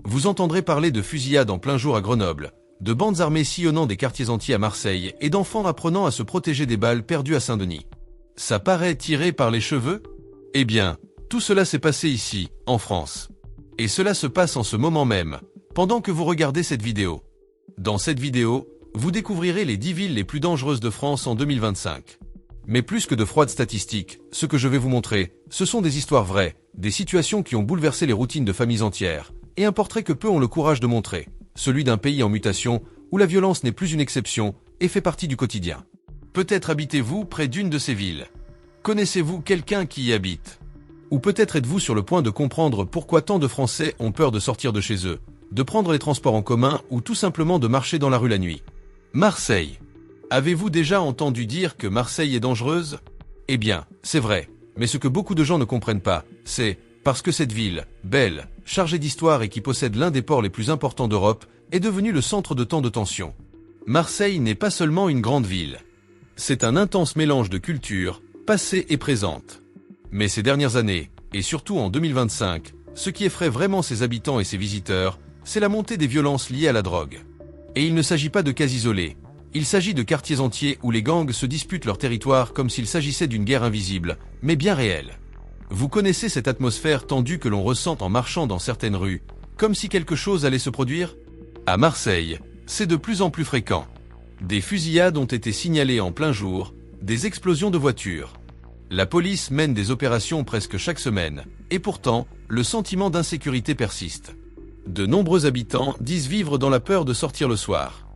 Vous entendrez parler de fusillades en plein jour à Grenoble, de bandes armées sillonnant des quartiers entiers à Marseille et d'enfants apprenant à se protéger des balles perdues à Saint-Denis. Ça paraît tiré par les cheveux? Eh bien, tout cela s'est passé ici, en France. Et cela se passe en ce moment même, pendant que vous regardez cette vidéo. Dans cette vidéo, vous découvrirez les 10 villes les plus dangereuses de France en 2025. Mais plus que de froides statistiques, ce que je vais vous montrer, ce sont des histoires vraies, des situations qui ont bouleversé les routines de familles entières, et un portrait que peu ont le courage de montrer, celui d'un pays en mutation, où la violence n'est plus une exception et fait partie du quotidien. Peut-être habitez-vous près d'une de ces villes. Connaissez-vous quelqu'un qui y habite? Ou peut-être êtes-vous sur le point de comprendre pourquoi tant de Français ont peur de sortir de chez eux, de prendre les transports en commun ou tout simplement de marcher dans la rue la nuit. Marseille. Avez-vous déjà entendu dire que Marseille est dangereuse? Eh bien, c'est vrai, mais ce que beaucoup de gens ne comprennent pas, c'est parce que cette ville, belle, chargée d'histoire et qui possède l'un des ports les plus importants d'Europe, est devenue le centre de tant de tensions. Marseille n'est pas seulement une grande ville. C'est un intense mélange de cultures, passée et présente. Mais ces dernières années, et surtout en 2025, ce qui effraie vraiment ses habitants et ses visiteurs, c'est la montée des violences liées à la drogue. Et il ne s'agit pas de cas isolés. Il s'agit de quartiers entiers où les gangs se disputent leur territoire comme s'il s'agissait d'une guerre invisible, mais bien réelle. Vous connaissez cette atmosphère tendue que l'on ressent en marchant dans certaines rues, comme si quelque chose allait se produire? À Marseille, c'est de plus en plus fréquent. Des fusillades ont été signalées en plein jour, des explosions de voitures. La police mène des opérations presque chaque semaine, et pourtant, le sentiment d'insécurité persiste. De nombreux habitants disent vivre dans la peur de sortir le soir.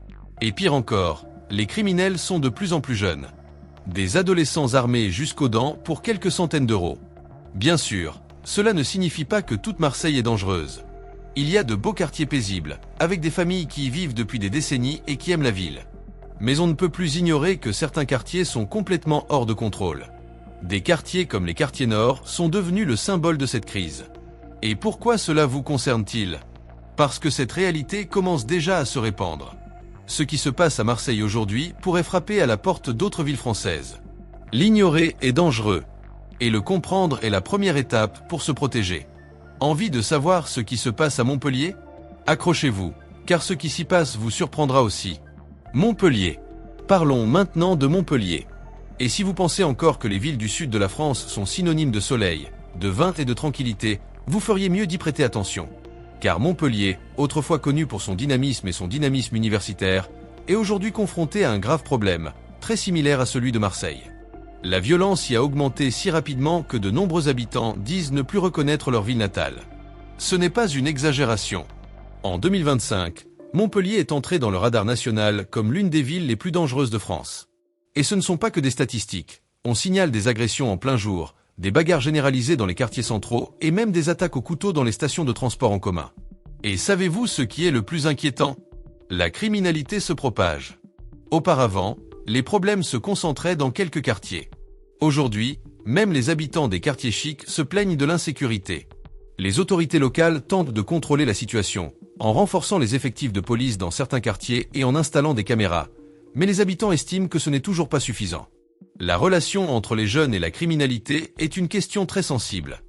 Et pire encore, les criminels sont de plus en plus jeunes. Des adolescents armés jusqu'aux dents pour quelques centaines d'euros. Bien sûr, cela ne signifie pas que toute Marseille est dangereuse. Il y a de beaux quartiers paisibles, avec des familles qui y vivent depuis des décennies et qui aiment la ville. Mais on ne peut plus ignorer que certains quartiers sont complètement hors de contrôle. Des quartiers comme les quartiers nord sont devenus le symbole de cette crise. Et pourquoi cela vous concerne-t-il? Parce que cette réalité commence déjà à se répandre. Ce qui se passe à Marseille aujourd'hui pourrait frapper à la porte d'autres villes françaises. L'ignorer est dangereux. Et le comprendre est la première étape pour se protéger. Envie de savoir ce qui se passe à Montpellier? Accrochez-vous, car ce qui s'y passe vous surprendra aussi. Montpellier. Parlons maintenant de Montpellier. Et si vous pensez encore que les villes du sud de la France sont synonymes de soleil, de vin et de tranquillité, vous feriez mieux d'y prêter attention. Car Montpellier, autrefois connu pour son dynamisme et son dynamisme universitaire, est aujourd'hui confronté à un grave problème, très similaire à celui de Marseille. La violence y a augmenté si rapidement que de nombreux habitants disent ne plus reconnaître leur ville natale. Ce n'est pas une exagération. En 2025, Montpellier est entré dans le radar national comme l'une des villes les plus dangereuses de France. Et ce ne sont pas que des statistiques. On signale des agressions en plein jour, des bagarres généralisées dans les quartiers centraux et même des attaques au couteau dans les stations de transport en commun. Et savez-vous ce qui est le plus inquiétant? La criminalité se propage. Auparavant, les problèmes se concentraient dans quelques quartiers. Aujourd'hui, même les habitants des quartiers chics se plaignent de l'insécurité. Les autorités locales tentent de contrôler la situation, en renforçant les effectifs de police dans certains quartiers et en installant des caméras. Mais les habitants estiment que ce n'est toujours pas suffisant. La relation entre les jeunes et la criminalité est une question très sensible.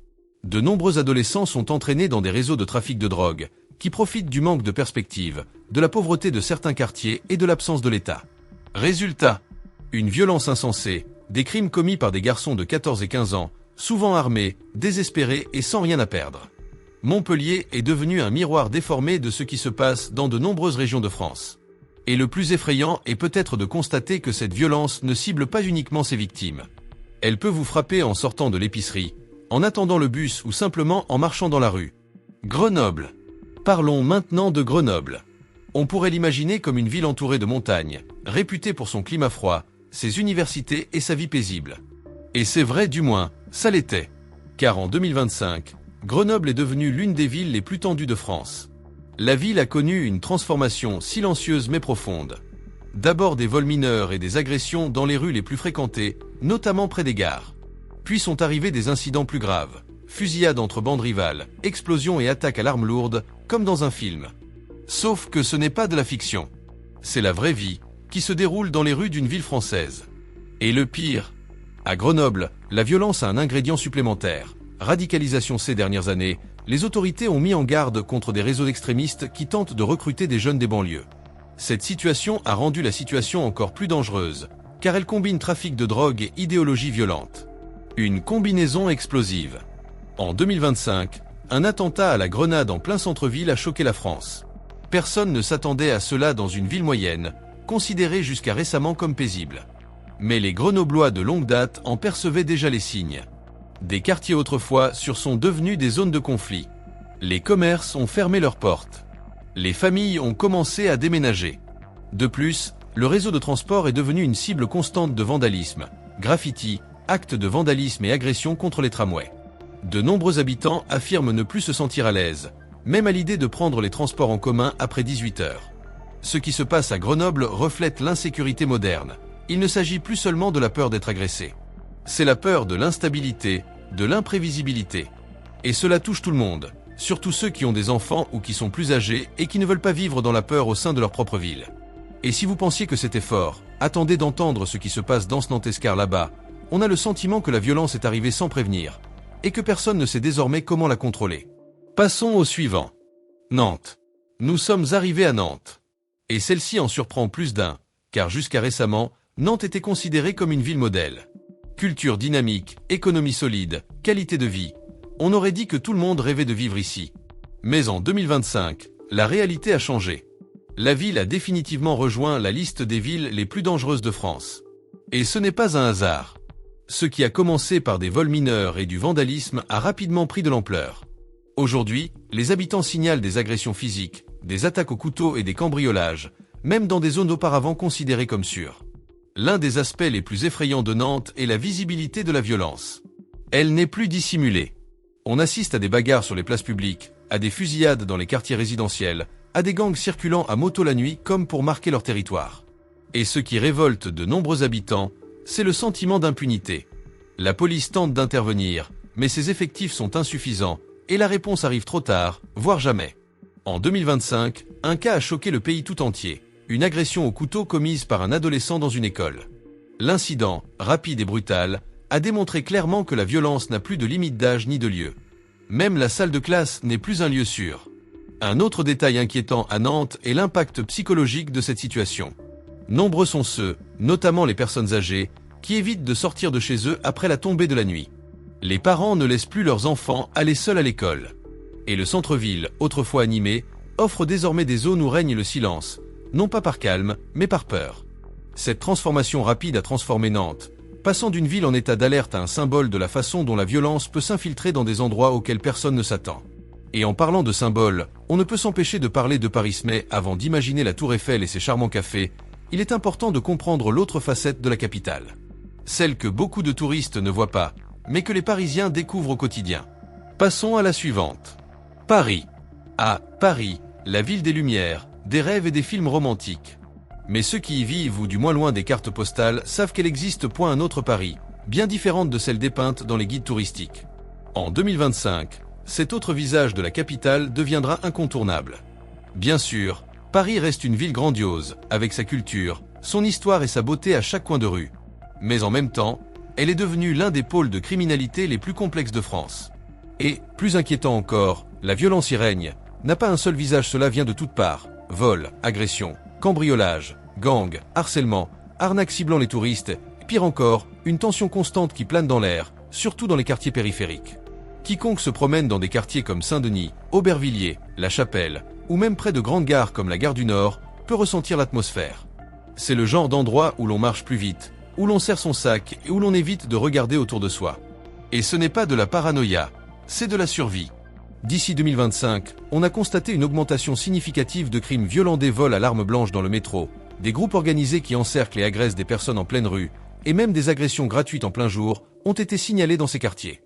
De nombreux adolescents sont entraînés dans des réseaux de trafic de drogue, qui profitent du manque de perspective, de la pauvreté de certains quartiers et de l'absence de l'État. Résultat, une violence insensée, des crimes commis par des garçons de 14 et 15 ans, souvent armés, désespérés et sans rien à perdre. Montpellier est devenu un miroir déformé de ce qui se passe dans de nombreuses régions de France. Et le plus effrayant est peut-être de constater que cette violence ne cible pas uniquement ses victimes. Elle peut vous frapper en sortant de l'épicerie, en attendant le bus ou simplement en marchant dans la rue. Grenoble. Parlons maintenant de Grenoble. On pourrait l'imaginer comme une ville entourée de montagnes, réputée pour son climat froid, ses universités et sa vie paisible. Et c'est vrai du moins, ça l'était. Car en 2025, Grenoble est devenue l'une des villes les plus tendues de France. La ville a connu une transformation silencieuse mais profonde. D'abord des vols mineurs et des agressions dans les rues les plus fréquentées, notamment près des gares. Puis sont arrivés des incidents plus graves, fusillades entre bandes rivales, explosions et attaques à l'arme lourde, comme dans un film. Sauf que ce n'est pas de la fiction. C'est la vraie vie, qui se déroule dans les rues d'une ville française. Et le pire, à Grenoble, la violence a un ingrédient supplémentaire, radicalisation ces dernières années, les autorités ont mis en garde contre des réseaux d'extrémistes qui tentent de recruter des jeunes des banlieues. Cette situation a rendu la situation encore plus dangereuse, car elle combine trafic de drogue et idéologie violente. Une combinaison explosive. En 2025, un attentat à la grenade en plein centre-ville a choqué la France. Personne ne s'attendait à cela dans une ville moyenne, considérée jusqu'à récemment comme paisible. Mais les Grenoblois de longue date en percevaient déjà les signes. Des quartiers autrefois sont devenus des zones de conflit. Les commerces ont fermé leurs portes. Les familles ont commencé à déménager. De plus, le réseau de transport est devenu une cible constante de vandalisme, graffitis, actes de vandalisme et agressions contre les tramways. De nombreux habitants affirment ne plus se sentir à l'aise, même à l'idée de prendre les transports en commun après 18 heures. Ce qui se passe à Grenoble reflète l'insécurité moderne. Il ne s'agit plus seulement de la peur d'être agressé. C'est la peur de l'instabilité, de l'imprévisibilité. Et cela touche tout le monde, surtout ceux qui ont des enfants ou qui sont plus âgés et qui ne veulent pas vivre dans la peur au sein de leur propre ville. Et si vous pensiez que c'était fort, attendez d'entendre ce qui se passe dans ce Nantes-Escar là-bas. On a le sentiment que la violence est arrivée sans prévenir, et que personne ne sait désormais comment la contrôler. Passons au suivant. Nantes. Nous sommes arrivés à Nantes. Et celle-ci en surprend plus d'un, car jusqu'à récemment, Nantes était considérée comme une ville modèle. Culture dynamique, économie solide, qualité de vie. On aurait dit que tout le monde rêvait de vivre ici. Mais en 2025, la réalité a changé. La ville a définitivement rejoint la liste des villes les plus dangereuses de France. Et ce n'est pas un hasard. Ce qui a commencé par des vols mineurs et du vandalisme a rapidement pris de l'ampleur. Aujourd'hui, les habitants signalent des agressions physiques, des attaques au couteau et des cambriolages, même dans des zones auparavant considérées comme sûres. L'un des aspects les plus effrayants de Nantes est la visibilité de la violence. Elle n'est plus dissimulée. On assiste à des bagarres sur les places publiques, à des fusillades dans les quartiers résidentiels, à des gangs circulant à moto la nuit comme pour marquer leur territoire. Et ce qui révolte de nombreux habitants, c'est le sentiment d'impunité. La police tente d'intervenir, mais ses effectifs sont insuffisants, et la réponse arrive trop tard, voire jamais. En 2025, un cas a choqué le pays tout entier. Une agression au couteau commise par un adolescent dans une école. L'incident, rapide et brutal, a démontré clairement que la violence n'a plus de limite d'âge ni de lieu. Même la salle de classe n'est plus un lieu sûr. Un autre détail inquiétant à Nantes est l'impact psychologique de cette situation. Nombreux sont ceux, notamment les personnes âgées, qui évitent de sortir de chez eux après la tombée de la nuit. Les parents ne laissent plus leurs enfants aller seuls à l'école. Et le centre-ville, autrefois animé, offre désormais des zones où règne le silence, non pas par calme, mais par peur. Cette transformation rapide a transformé Nantes, passant d'une ville en état d'alerte à un symbole de la façon dont la violence peut s'infiltrer dans des endroits auxquels personne ne s'attend. Et en parlant de symboles, on ne peut s'empêcher de parler de Paris-Mais avant d'imaginer la Tour Eiffel et ses charmants cafés. Il est important de comprendre l'autre facette de la capitale. Celle que beaucoup de touristes ne voient pas, mais que les Parisiens découvrent au quotidien. Passons à la suivante. Paris. Ah, Paris, la ville des lumières, des rêves et des films romantiques. Mais ceux qui y vivent ou du moins loin des cartes postales savent qu'elle existe point un autre Paris, bien différente de celle dépeinte dans les guides touristiques. En 2025, cet autre visage de la capitale deviendra incontournable. Bien sûr, Paris reste une ville grandiose, avec sa culture, son histoire et sa beauté à chaque coin de rue. Mais en même temps, elle est devenue l'un des pôles de criminalité les plus complexes de France. Et, plus inquiétant encore, la violence y règne, n'a pas un seul visage, cela vient de toutes parts. Vols, agressions, cambriolages, gangs, harcèlement, arnaques ciblant les touristes, et pire encore, une tension constante qui plane dans l'air, surtout dans les quartiers périphériques. Quiconque se promène dans des quartiers comme Saint-Denis, Aubervilliers, La Chapelle, ou même près de grandes gares comme la gare du Nord, peut ressentir l'atmosphère. C'est le genre d'endroit où l'on marche plus vite, où l'on serre son sac et où l'on évite de regarder autour de soi. Et ce n'est pas de la paranoïa, c'est de la survie. D'ici 2025, on a constaté une augmentation significative de crimes violents, des vols à l'arme blanche dans le métro, des groupes organisés qui encerclent et agressent des personnes en pleine rue, et même des agressions gratuites en plein jour, ont été signalées dans ces quartiers.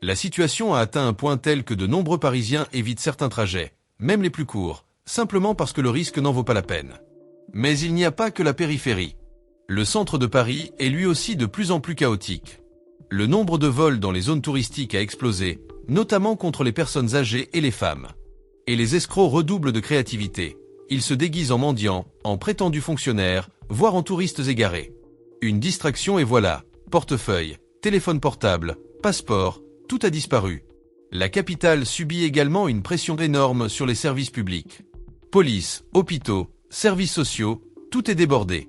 La situation a atteint un point tel que de nombreux Parisiens évitent certains trajets, même les plus courts, simplement parce que le risque n'en vaut pas la peine. Mais il n'y a pas que la périphérie. Le centre de Paris est lui aussi de plus en plus chaotique. Le nombre de vols dans les zones touristiques a explosé, notamment contre les personnes âgées et les femmes. Et les escrocs redoublent de créativité. Ils se déguisent en mendiants, en prétendus fonctionnaires, voire en touristes égarés. Une distraction et voilà, portefeuille, téléphone portable, passeport, tout a disparu. La capitale subit également une pression énorme sur les services publics. Police, hôpitaux, services sociaux, tout est débordé.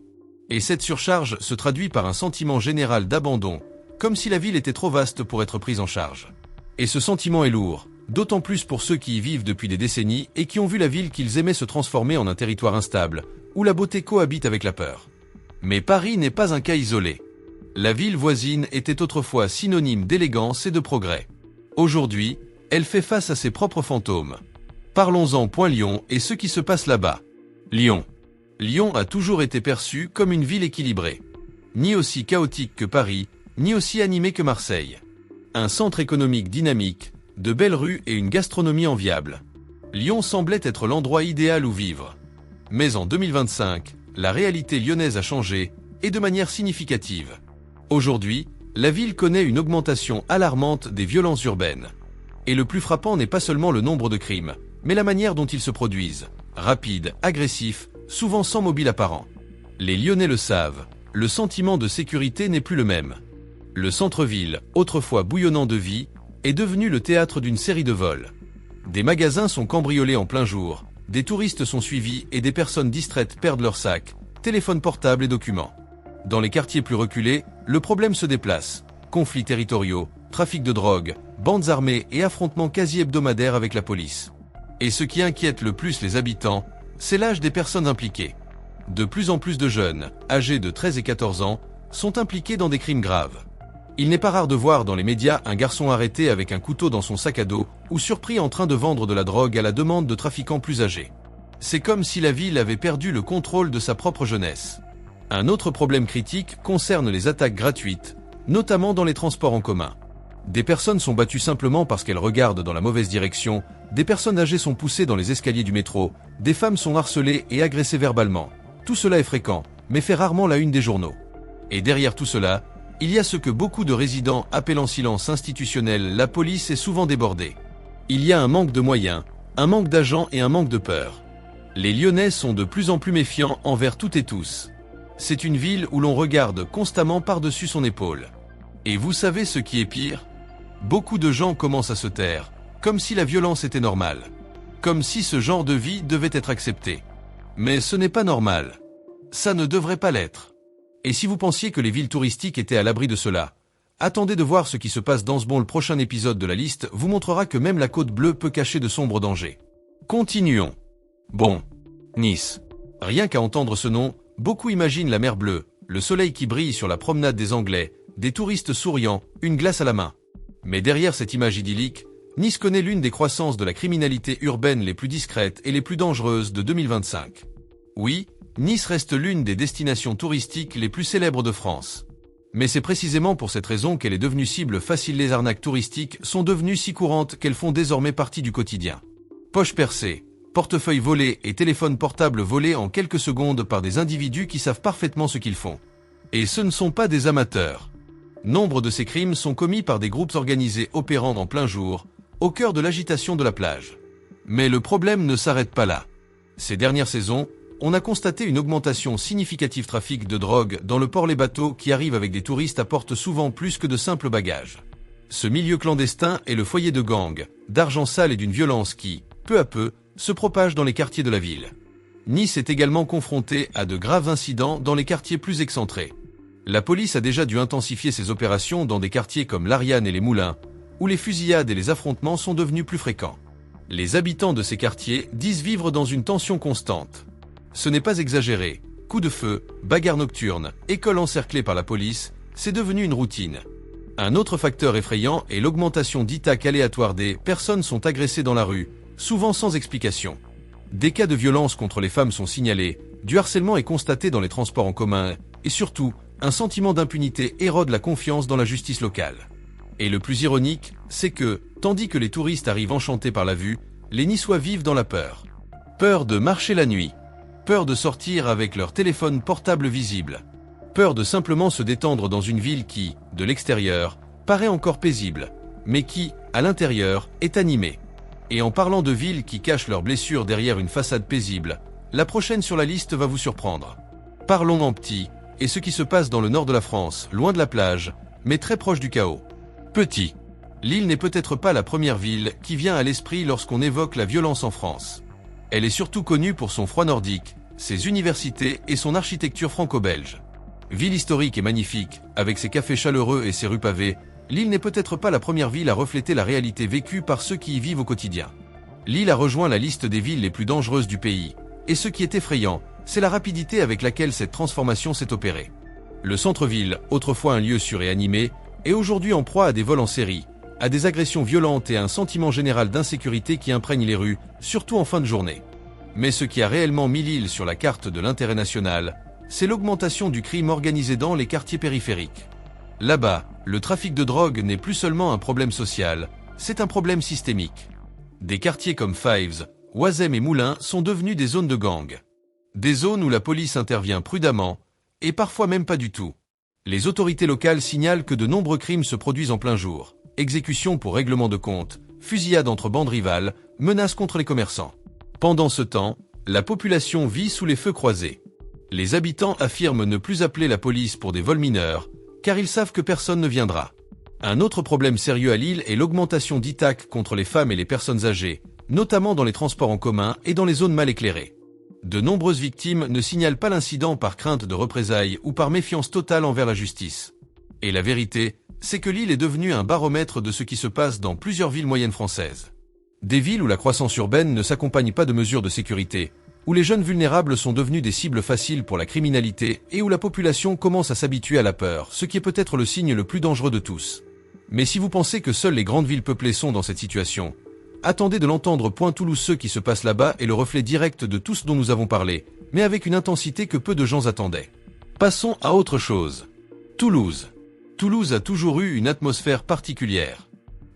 Et cette surcharge se traduit par un sentiment général d'abandon, comme si la ville était trop vaste pour être prise en charge. Et ce sentiment est lourd, d'autant plus pour ceux qui y vivent depuis des décennies et qui ont vu la ville qu'ils aimaient se transformer en un territoire instable, où la beauté cohabite avec la peur. Mais Paris n'est pas un cas isolé. La ville voisine était autrefois synonyme d'élégance et de progrès. Aujourd'hui, elle fait face à ses propres fantômes. Parlons-en point Lyon et ce qui se passe là-bas. Lyon. Lyon a toujours été perçue comme une ville équilibrée. Ni aussi chaotique que Paris, ni aussi animée que Marseille. Un centre économique dynamique, de belles rues et une gastronomie enviable. Lyon semblait être l'endroit idéal où vivre. Mais en 2025, la réalité lyonnaise a changé, et de manière significative. Aujourd'hui, la ville connaît une augmentation alarmante des violences urbaines. Et le plus frappant n'est pas seulement le nombre de crimes, mais la manière dont ils se produisent. Rapides, agressifs, souvent sans mobile apparent. Les Lyonnais le savent, le sentiment de sécurité n'est plus le même. Le centre-ville, autrefois bouillonnant de vie, est devenu le théâtre d'une série de vols. Des magasins sont cambriolés en plein jour, des touristes sont suivis et des personnes distraites perdent leurs sacs, téléphones portables et documents. Dans les quartiers plus reculés, le problème se déplace. Conflits territoriaux, trafic de drogue, bandes armées et affrontements quasi hebdomadaires avec la police. Et ce qui inquiète le plus les habitants, c'est l'âge des personnes impliquées. De plus en plus de jeunes, âgés de 13 et 14 ans, sont impliqués dans des crimes graves. Il n'est pas rare de voir dans les médias un garçon arrêté avec un couteau dans son sac à dos ou surpris en train de vendre de la drogue à la demande de trafiquants plus âgés. C'est comme si la ville avait perdu le contrôle de sa propre jeunesse. Un autre problème critique concerne les attaques gratuites, notamment dans les transports en commun. Des personnes sont battues simplement parce qu'elles regardent dans la mauvaise direction, des personnes âgées sont poussées dans les escaliers du métro, des femmes sont harcelées et agressées verbalement. Tout cela est fréquent, mais fait rarement la une des journaux. Et derrière tout cela, il y a ce que beaucoup de résidents appellent en silence institutionnel, la police est souvent débordée. Il y a un manque de moyens, un manque d'agents et un manque de peur. Les Lyonnais sont de plus en plus méfiants envers toutes et tous. C'est une ville où l'on regarde constamment par-dessus son épaule. Et vous savez ce qui est pire ? Beaucoup de gens commencent à se taire, comme si la violence était normale. Comme si ce genre de vie devait être accepté. Mais ce n'est pas normal. Ça ne devrait pas l'être. Et si vous pensiez que les villes touristiques étaient à l'abri de cela, attendez de voir ce qui se passe dans ce bon. Le prochain épisode de la liste vous montrera que même la Côte Bleue peut cacher de sombres dangers. Continuons. Bon. Nice. Rien qu'à entendre ce nom, beaucoup imaginent la mer Bleue, le soleil qui brille sur la promenade des Anglais, des touristes souriants, une glace à la main. Mais derrière cette image idyllique, Nice connaît l'une des croissances de la criminalité urbaine les plus discrètes et les plus dangereuses de 2025. Oui, Nice reste l'une des destinations touristiques les plus célèbres de France. Mais c'est précisément pour cette raison qu'elle est devenue cible facile. Les arnaques touristiques sont devenues si courantes qu'elles font désormais partie du quotidien. Poches percées, portefeuilles volés et téléphones portables volés en quelques secondes par des individus qui savent parfaitement ce qu'ils font. Et ce ne sont pas des amateurs. Nombre de ces crimes sont commis par des groupes organisés opérant en plein jour, au cœur de l'agitation de la plage. Mais le problème ne s'arrête pas là. Ces dernières saisons, on a constaté une augmentation significative du trafic de drogue dans le port. Les bateaux qui arrivent avec des touristes apportent souvent plus que de simples bagages. Ce milieu clandestin est le foyer de gangs, d'argent sale et d'une violence qui, peu à peu, se propage dans les quartiers de la ville. Nice est également confrontée à de graves incidents dans les quartiers plus excentrés. La police a déjà dû intensifier ses opérations dans des quartiers comme l'Ariane et les Moulins, où les fusillades et les affrontements sont devenus plus fréquents. Les habitants de ces quartiers disent vivre dans une tension constante. Ce n'est pas exagéré. Coups de feu, bagarres nocturnes, écoles encerclées par la police, c'est devenu une routine. Un autre facteur effrayant est l'augmentation d'attaques aléatoires. Des personnes sont agressées dans la rue, souvent sans explication. Des cas de violence contre les femmes sont signalés, du harcèlement est constaté dans les transports en commun, et surtout, un sentiment d'impunité érode la confiance dans la justice locale. Et le plus ironique, c'est que, tandis que les touristes arrivent enchantés par la vue, les Niçois vivent dans la peur. Peur de marcher la nuit. Peur de sortir avec leur téléphone portable visible. Peur de simplement se détendre dans une ville qui, de l'extérieur, paraît encore paisible, mais qui, à l'intérieur, est animée. Et en parlant de villes qui cachent leurs blessures derrière une façade paisible, la prochaine sur la liste va vous surprendre. Parlons en petit, et ce qui se passe dans le nord de la France, loin de la plage, mais très proche du chaos. Petit. Lille n'est peut-être pas la première ville qui vient à l'esprit lorsqu'on évoque la violence en France. Elle est surtout connue pour son froid nordique, ses universités et son architecture franco-belge. Ville historique et magnifique, avec ses cafés chaleureux et ses rues pavées, Lille n'est peut-être pas la première ville à refléter la réalité vécue par ceux qui y vivent au quotidien. Lille a rejoint la liste des villes les plus dangereuses du pays, et ce qui est effrayant, c'est la rapidité avec laquelle cette transformation s'est opérée. Le centre-ville, autrefois un lieu sûr et animé, est aujourd'hui en proie à des vols en série, à des agressions violentes et à un sentiment général d'insécurité qui imprègne les rues, surtout en fin de journée. Mais ce qui a réellement mis Lille sur la carte de l'intérêt national, c'est l'augmentation du crime organisé dans les quartiers périphériques. Là-bas, le trafic de drogue n'est plus seulement un problème social, c'est un problème systémique. Des quartiers comme Fives, Oisem et Moulins sont devenus des zones de gang. Des zones où la police intervient prudemment, et parfois même pas du tout. Les autorités locales signalent que de nombreux crimes se produisent en plein jour. Exécutions pour règlement de compte, fusillades entre bandes rivales, menaces contre les commerçants. Pendant ce temps, la population vit sous les feux croisés. Les habitants affirment ne plus appeler la police pour des vols mineurs, car ils savent que personne ne viendra. Un autre problème sérieux à Lille est l'augmentation d'attaques contre les femmes et les personnes âgées, notamment dans les transports en commun et dans les zones mal éclairées. De nombreuses victimes ne signalent pas l'incident par crainte de représailles ou par méfiance totale envers la justice. Et la vérité, c'est que Lille est devenue un baromètre de ce qui se passe dans plusieurs villes moyennes françaises. Des villes où la croissance urbaine ne s'accompagne pas de mesures de sécurité, où les jeunes vulnérables sont devenus des cibles faciles pour la criminalité et où la population commence à s'habituer à la peur, ce qui est peut-être le signe le plus dangereux de tous. Mais si vous pensez que seules les grandes villes peuplées sont dans cette situation, attendez de l'entendre. Toulouse, ce qui se passe là-bas est le reflet direct de tout ce dont nous avons parlé, mais avec une intensité que peu de gens attendaient. Passons à autre chose. Toulouse. Toulouse a toujours eu une atmosphère particulière.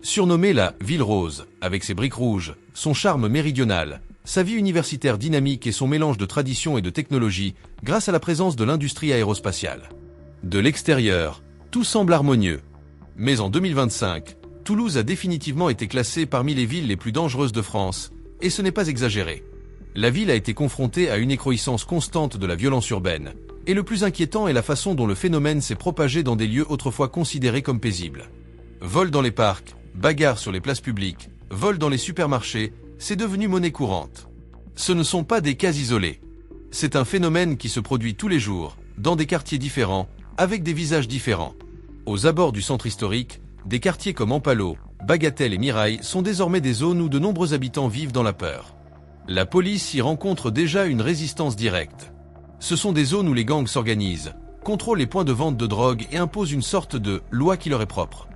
Surnommée la « Ville Rose », avec ses briques rouges, son charme méridional, sa vie universitaire dynamique et son mélange de tradition et de technologie grâce à la présence de l'industrie aérospatiale. De l'extérieur, tout semble harmonieux. Mais en 2025, Toulouse a définitivement été classée parmi les villes les plus dangereuses de France, et ce n'est pas exagéré. La ville a été confrontée à une écrouissance constante de la violence urbaine, et le plus inquiétant est la façon dont le phénomène s'est propagé dans des lieux autrefois considérés comme paisibles. Vols dans les parcs, bagarres sur les places publiques, vols dans les supermarchés, c'est devenu monnaie courante. Ce ne sont pas des cas isolés. C'est un phénomène qui se produit tous les jours, dans des quartiers différents, avec des visages différents. Aux abords du centre historique, des quartiers comme Ampalo, Bagatelle et Mirail sont désormais des zones où de nombreux habitants vivent dans la peur. La police y rencontre déjà une résistance directe. Ce sont des zones où les gangs s'organisent, contrôlent les points de vente de drogue et imposent une sorte de loi qui leur est propre.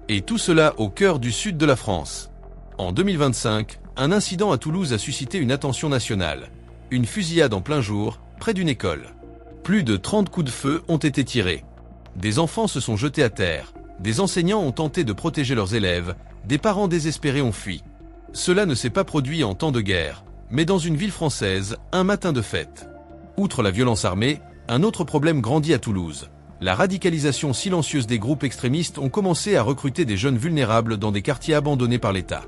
Et tout cela au cœur du sud de la France. En 2025, un incident à Toulouse a suscité une attention nationale. Une fusillade en plein jour, près d'une école. Plus de 30 coups de feu ont été tirés. Des enfants se sont jetés à terre, des enseignants ont tenté de protéger leurs élèves, des parents désespérés ont fui. Cela ne s'est pas produit en temps de guerre, mais dans une ville française, un matin de fête. Outre la violence armée, un autre problème grandit à Toulouse. La radicalisation silencieuse des groupes extrémistes ont commencé à recruter des jeunes vulnérables dans des quartiers abandonnés par l'État.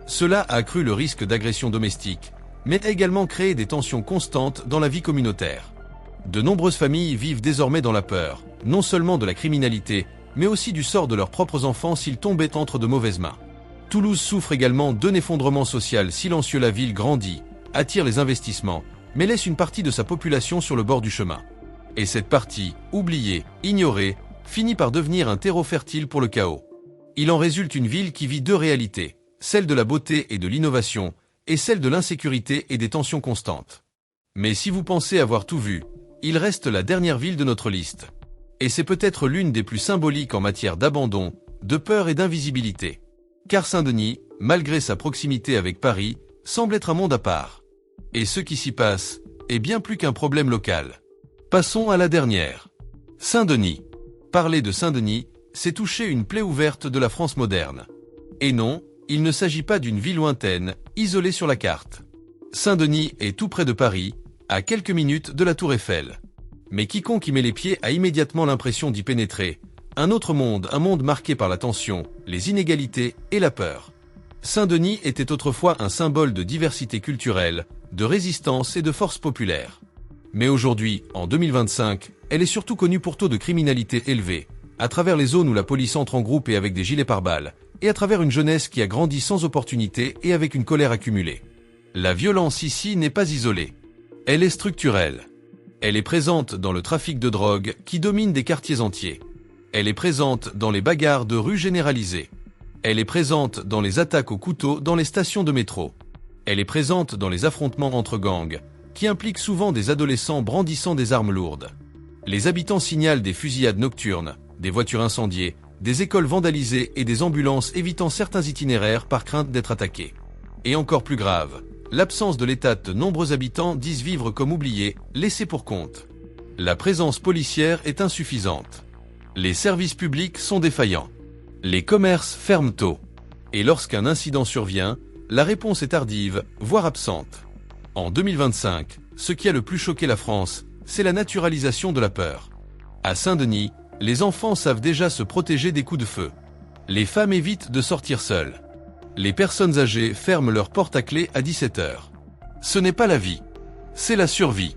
Cela a accru le risque d'agression domestique, mais a également créé des tensions constantes dans la vie communautaire. De nombreuses familles vivent désormais dans la peur, non seulement de la criminalité, mais aussi du sort de leurs propres enfants s'ils tombaient entre de mauvaises mains. Toulouse souffre également d'un effondrement social silencieux. La ville grandit, attire les investissements, mais laisse une partie de sa population sur le bord du chemin. Et cette partie, oubliée, ignorée, finit par devenir un terreau fertile pour le chaos. Il en résulte une ville qui vit deux réalités, celle de la beauté et de l'innovation, et celle de l'insécurité et des tensions constantes. Mais si vous pensez avoir tout vu, il reste la dernière ville de notre liste. Et c'est peut-être l'une des plus symboliques en matière d'abandon, de peur et d'invisibilité. Car Saint-Denis, malgré sa proximité avec Paris, semble être un monde à part. Et ce qui s'y passe est bien plus qu'un problème local. Passons à la dernière. Saint-Denis. Parler de Saint-Denis, c'est toucher une plaie ouverte de la France moderne. Et non, il ne s'agit pas d'une ville lointaine, isolée sur la carte. Saint-Denis est tout près de Paris, à quelques minutes de la Tour Eiffel. Mais quiconque y met les pieds a immédiatement l'impression d'y pénétrer. Un autre monde, un monde marqué par la tension, les inégalités et la peur. Saint-Denis était autrefois un symbole de diversité culturelle, de résistance et de force populaire. Mais aujourd'hui, en 2025, elle est surtout connue pour taux de criminalité élevés, à travers les zones où la police entre en groupe et avec des gilets pare-balles, et à travers une jeunesse qui a grandi sans opportunité et avec une colère accumulée. La violence ici n'est pas isolée. Elle est structurelle. Elle est présente dans le trafic de drogue qui domine des quartiers entiers. Elle est présente dans les bagarres de rue généralisées. Elle est présente dans les attaques au couteau dans les stations de métro. Elle est présente dans les affrontements entre gangs, qui impliquent souvent des adolescents brandissant des armes lourdes. Les habitants signalent des fusillades nocturnes, des voitures incendiées, des écoles vandalisées et des ambulances évitant certains itinéraires par crainte d'être attaquées. Et encore plus grave, l'absence de l'État de nombreux habitants disent vivre comme oubliés, laissés pour compte. La présence policière est insuffisante. Les services publics sont défaillants. Les commerces ferment tôt. Et lorsqu'un incident survient, la réponse est tardive, voire absente. En 2025, ce qui a le plus choqué la France, c'est la naturalisation de la peur. À Saint-Denis, les enfants savent déjà se protéger des coups de feu. Les femmes évitent de sortir seules. Les personnes âgées ferment leurs portes à clé à 17h. Ce n'est pas la vie, c'est la survie.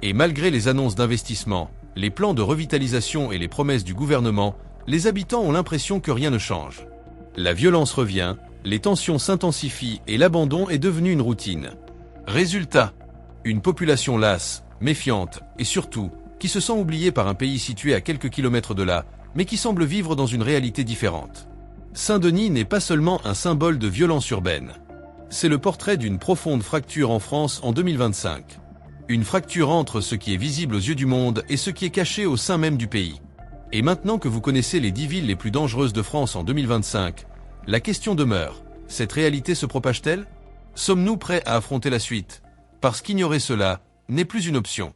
Et malgré les annonces d'investissement, les plans de revitalisation et les promesses du gouvernement, les habitants ont l'impression que rien ne change. La violence revient, les tensions s'intensifient et l'abandon est devenu une routine. Résultat, une population lasse, méfiante et surtout, qui se sent oubliée par un pays situé à quelques kilomètres de là, mais qui semble vivre dans une réalité différente. Saint-Denis n'est pas seulement un symbole de violence urbaine. C'est le portrait d'une profonde fracture en France en 2025. Une fracture entre ce qui est visible aux yeux du monde et ce qui est caché au sein même du pays. Et maintenant que vous connaissez les 10 villes les plus dangereuses de France en 2025, la question demeure, cette réalité se propage-t-elle ? Sommes-nous prêts à affronter la suite ? Parce qu'ignorer cela n'est plus une option.